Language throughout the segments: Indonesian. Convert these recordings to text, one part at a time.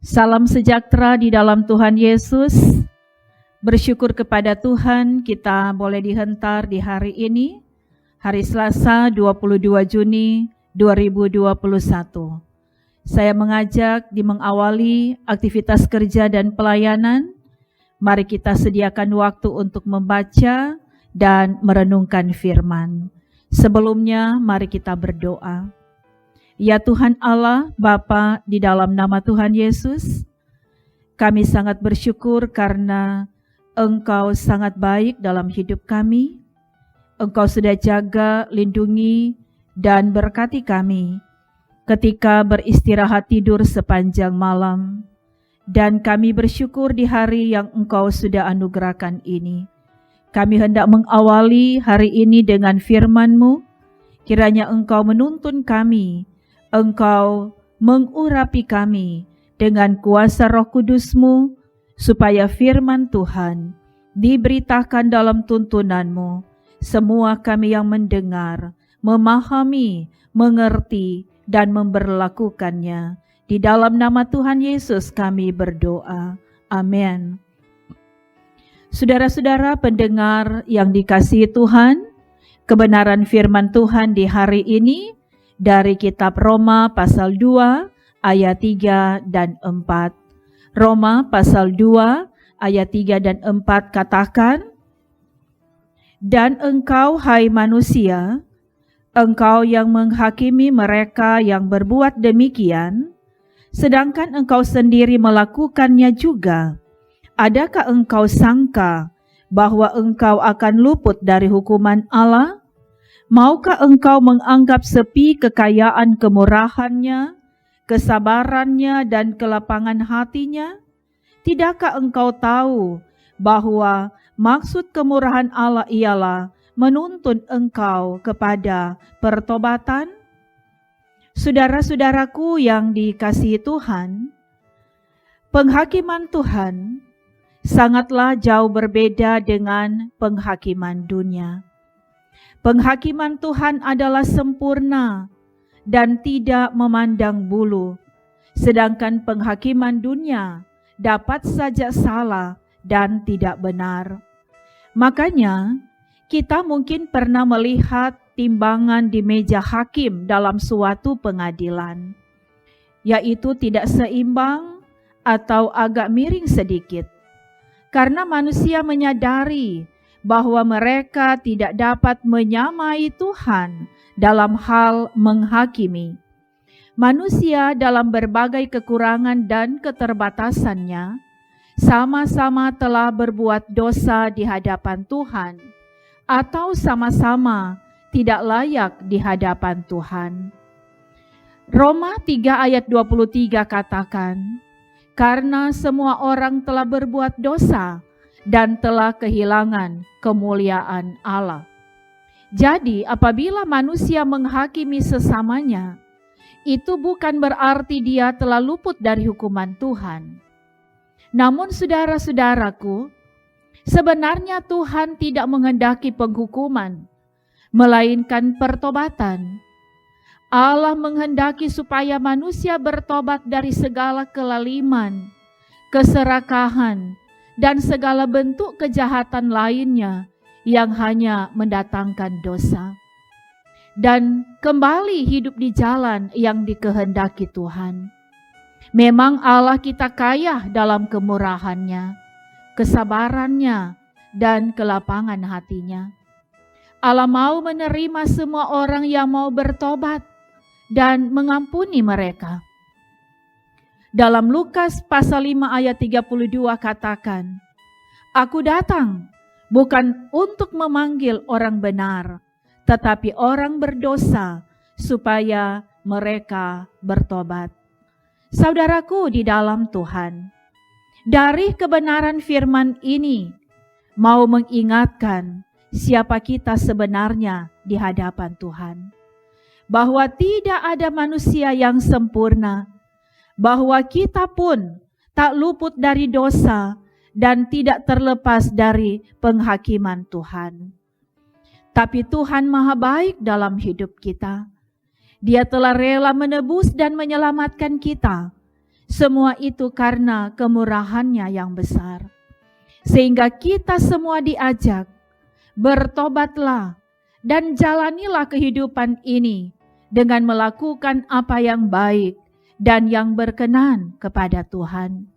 Salam sejahtera di dalam Tuhan Yesus. Bersyukur kepada Tuhan kita boleh dihentar di hari ini, hari Selasa 22 Juni 2021. Saya mengajak mengawali aktivitas kerja dan pelayanan. Mari kita sediakan waktu untuk membaca dan merenungkan firman. Sebelumnya mari kita berdoa. Ya Tuhan Allah, Bapa, di dalam nama Tuhan Yesus, kami sangat bersyukur karena Engkau sangat baik dalam hidup kami. Engkau sudah jaga, lindungi, dan berkati kami ketika beristirahat tidur sepanjang malam. Dan kami bersyukur di hari yang Engkau sudah anugerahkan ini. Kami hendak mengawali hari ini dengan firman-Mu. Kiranya Engkau menuntun kami, Engkau mengurapi kami dengan kuasa Roh Kudus-Mu, supaya firman Tuhan diberitakan dalam tuntunan-Mu. Semua kami yang mendengar, memahami, mengerti, dan memberlakukannya. Di dalam nama Tuhan Yesus kami berdoa. Amin. Saudara-saudara pendengar yang dikasihi Tuhan, kebenaran firman Tuhan di hari ini dari kitab Roma pasal 2 ayat 3 dan 4. Roma pasal 2 ayat 3 dan 4 katakan, "Dan engkau, hai manusia, engkau yang menghakimi mereka yang berbuat demikian, sedangkan engkau sendiri melakukannya juga. Adakah engkau sangka bahwa engkau akan luput dari hukuman Allah? Maukah engkau menganggap sepi kekayaan kemurahannya, kesabarannya, dan kelapangan hatinya? Tidakkah engkau tahu bahwa maksud kemurahan Allah ialah menuntun engkau kepada pertobatan?" Saudara-saudaraku yang dikasihi Tuhan, penghakiman Tuhan sangatlah jauh berbeda dengan penghakiman dunia. Penghakiman Tuhan adalah sempurna dan tidak memandang bulu, sedangkan penghakiman dunia dapat saja salah dan tidak benar. Makanya, kita mungkin pernah melihat timbangan di meja hakim dalam suatu pengadilan, yaitu tidak seimbang atau agak miring sedikit, karena manusia menyadari bahwa mereka tidak dapat menyamai Tuhan dalam hal menghakimi. Manusia dalam berbagai kekurangan dan keterbatasannya sama-sama telah berbuat dosa di hadapan Tuhan, atau sama-sama tidak layak di hadapan Tuhan. Roma 3 ayat 23 katakan, "Karena semua orang telah berbuat dosa dan telah kehilangan kemuliaan Allah." Jadi, apabila manusia menghakimi sesamanya, itu bukan berarti dia telah luput dari hukuman Tuhan. Namun saudara-saudaraku, sebenarnya Tuhan tidak menghendaki penghukuman, melainkan pertobatan. Allah menghendaki supaya manusia bertobat dari segala kelaliman, keserakahan, dan segala bentuk kejahatan lainnya yang hanya mendatangkan dosa, dan kembali hidup di jalan yang dikehendaki Tuhan. Memang Allah kita kaya dalam kemurahannya, kesabarannya, dan kelapangan hatinya. Allah mau menerima semua orang yang mau bertobat dan mengampuni mereka. Dalam Lukas pasal 5 ayat 32 katakan, "Aku datang bukan untuk memanggil orang benar, tetapi orang berdosa supaya mereka bertobat." Saudaraku di dalam Tuhan, dari kebenaran firman ini mau mengingatkan siapa kita sebenarnya di hadapan Tuhan, bahwa tidak ada manusia yang sempurna, bahwa kita pun tak luput dari dosa dan tidak terlepas dari penghakiman Tuhan. Tapi Tuhan Maha Baik dalam hidup kita. Dia telah rela menebus dan menyelamatkan kita, Semua itu karena kemurahan-Nya yang besar. Sehingga kita semua diajak, bertobatlah dan jalanilah kehidupan ini dengan melakukan apa yang baik dan yang berkenan kepada Tuhan.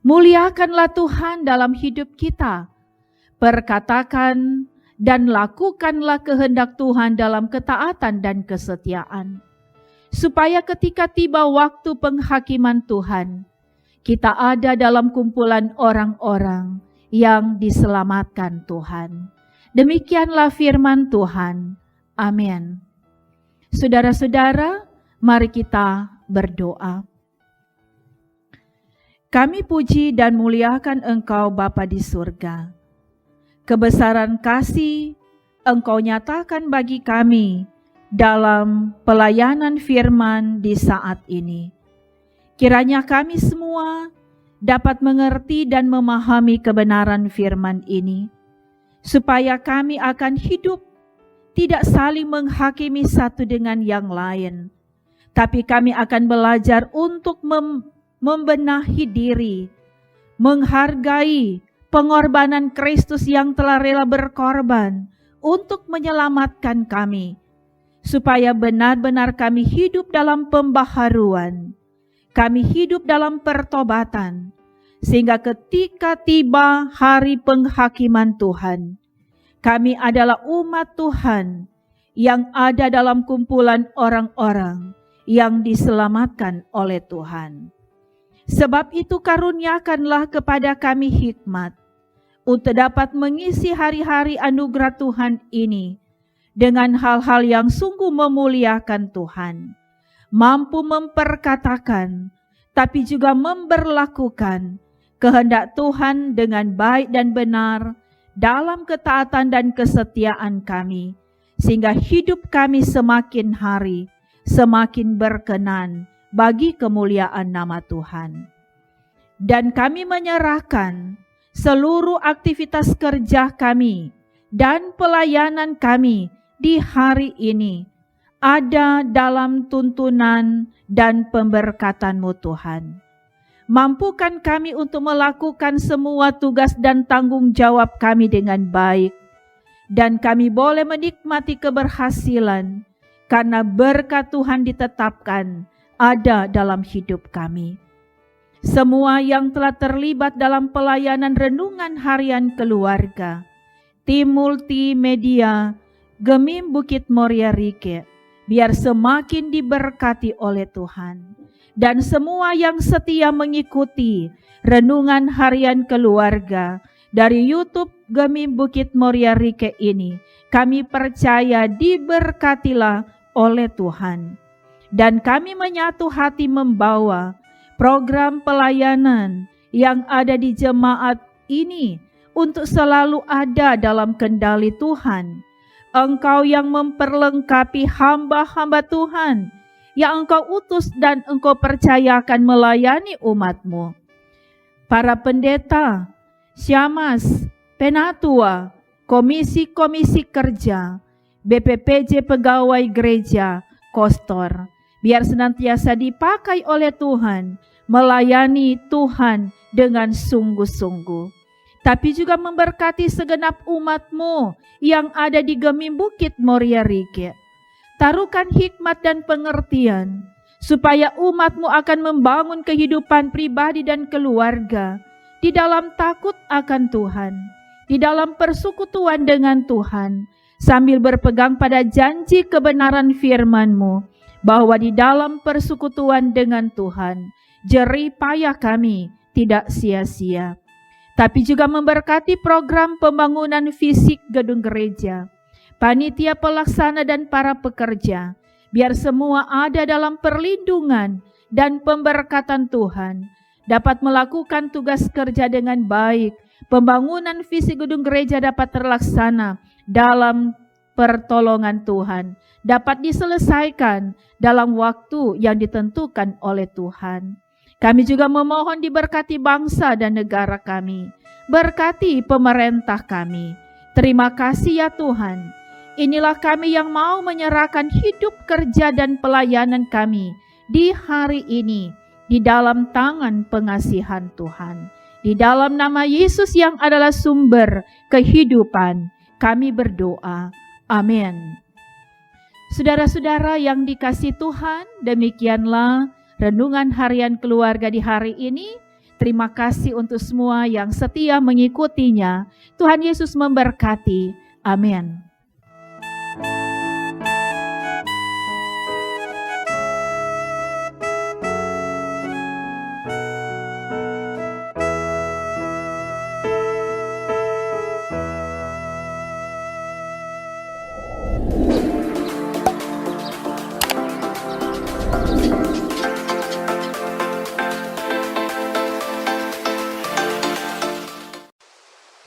Muliakanlah Tuhan dalam hidup kita. Perkatakan dan lakukanlah kehendak Tuhan dalam ketaatan dan kesetiaan. Supaya ketika tiba waktu penghakiman Tuhan, kita ada dalam kumpulan orang-orang yang diselamatkan Tuhan. Demikianlah firman Tuhan. Amin. Saudara-saudara, mari kita berdoa. Kami puji dan muliakan Engkau Bapa di surga. Kebesaran kasih Engkau nyatakan bagi kami dalam pelayanan firman di saat ini. Kiranya kami semua dapat mengerti dan memahami kebenaran firman ini, supaya kami akan hidup tidak saling menghakimi satu dengan yang lain, tapi kami akan belajar untuk membenahi diri, menghargai pengorbanan Kristus yang telah rela berkorban untuk menyelamatkan kami, supaya benar-benar kami hidup dalam pembaharuan, kami hidup dalam pertobatan, sehingga ketika tiba hari penghakiman Tuhan, kami adalah umat Tuhan yang ada dalam kumpulan orang-orang yang diselamatkan oleh Tuhan. Sebab itu karuniakanlah kepada kami hikmat untuk dapat mengisi hari-hari anugerah Tuhan ini dengan hal-hal yang sungguh memuliakan Tuhan, mampu memperkatakan, tapi juga memberlakukan kehendak Tuhan dengan baik dan benar dalam ketaatan dan kesetiaan kami, sehingga hidup kami semakin hari semakin berkenan bagi kemuliaan nama Tuhan. Dan kami menyerahkan seluruh aktivitas kerja kami dan pelayanan kami di hari ini ada dalam tuntunan dan pemberkatan-Mu Tuhan. Mampukan kami untuk melakukan semua tugas dan tanggung jawab kami dengan baik, dan kami boleh menikmati keberhasilan karena berkat Tuhan ditetapkan ada dalam hidup kami. Semua yang telah terlibat dalam pelayanan renungan harian keluarga, tim multimedia Gemim Bukit Moria Rike, biar semakin diberkati oleh Tuhan. Dan semua yang setia mengikuti renungan harian keluarga dari YouTube Gemim Bukit Moria Rike ini, kami percaya diberkatilah oleh Tuhan. Dan kami menyatu hati membawa program pelayanan yang ada di jemaat ini untuk selalu ada dalam kendali Tuhan. Engkau yang memperlengkapi hamba-hamba Tuhan yang Engkau utus dan Engkau percayakan melayani umat-Mu. Para pendeta, syamas, penatua, komisi-komisi kerja, BPPJ pegawai gereja, kostor, biar senantiasa dipakai oleh Tuhan, melayani Tuhan dengan sungguh-sungguh. Tapi juga memberkati segenap umat-Mu yang ada di Gemim Bukit Moria Rike. Taruhkan hikmat dan pengertian, supaya umat-Mu akan membangun kehidupan pribadi dan keluarga di dalam takut akan Tuhan, di dalam persekutuan dengan Tuhan, sambil berpegang pada janji kebenaran firman-Mu, bahwa di dalam persekutuan dengan Tuhan, jerih payah kami tidak sia-sia. Tapi juga memberkati program pembangunan fisik gedung gereja, panitia pelaksana dan para pekerja, biar semua ada dalam perlindungan dan pemberkatan Tuhan, dapat melakukan tugas kerja dengan baik, pembangunan fisik gedung gereja dapat terlaksana dalam pertolongan Tuhan, dapat diselesaikan dalam waktu yang ditentukan oleh Tuhan. Kami juga memohon diberkati bangsa dan negara kami, berkati pemerintah kami. Terima kasih ya Tuhan. Inilah kami yang mau menyerahkan hidup kerja dan pelayanan kami di hari ini di dalam tangan pengasihan Tuhan. Di dalam nama Yesus yang adalah sumber kehidupan, kami berdoa. Amin. Saudara-saudara yang dikasihi Tuhan, demikianlah renungan harian keluarga di hari ini. Terima kasih untuk semua yang setia mengikutinya. Tuhan Yesus memberkati. Amin.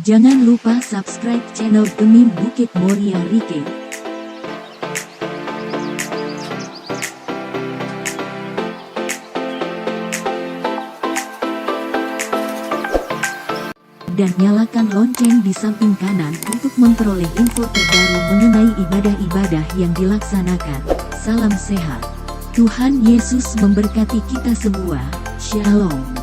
Jangan lupa subscribe channel Demi Bukit Moria Rike. Dan nyalakan lonceng di samping kanan untuk memperoleh info terbaru mengenai ibadah-ibadah yang dilaksanakan. Salam sehat. Tuhan Yesus memberkati kita semua. Shalom.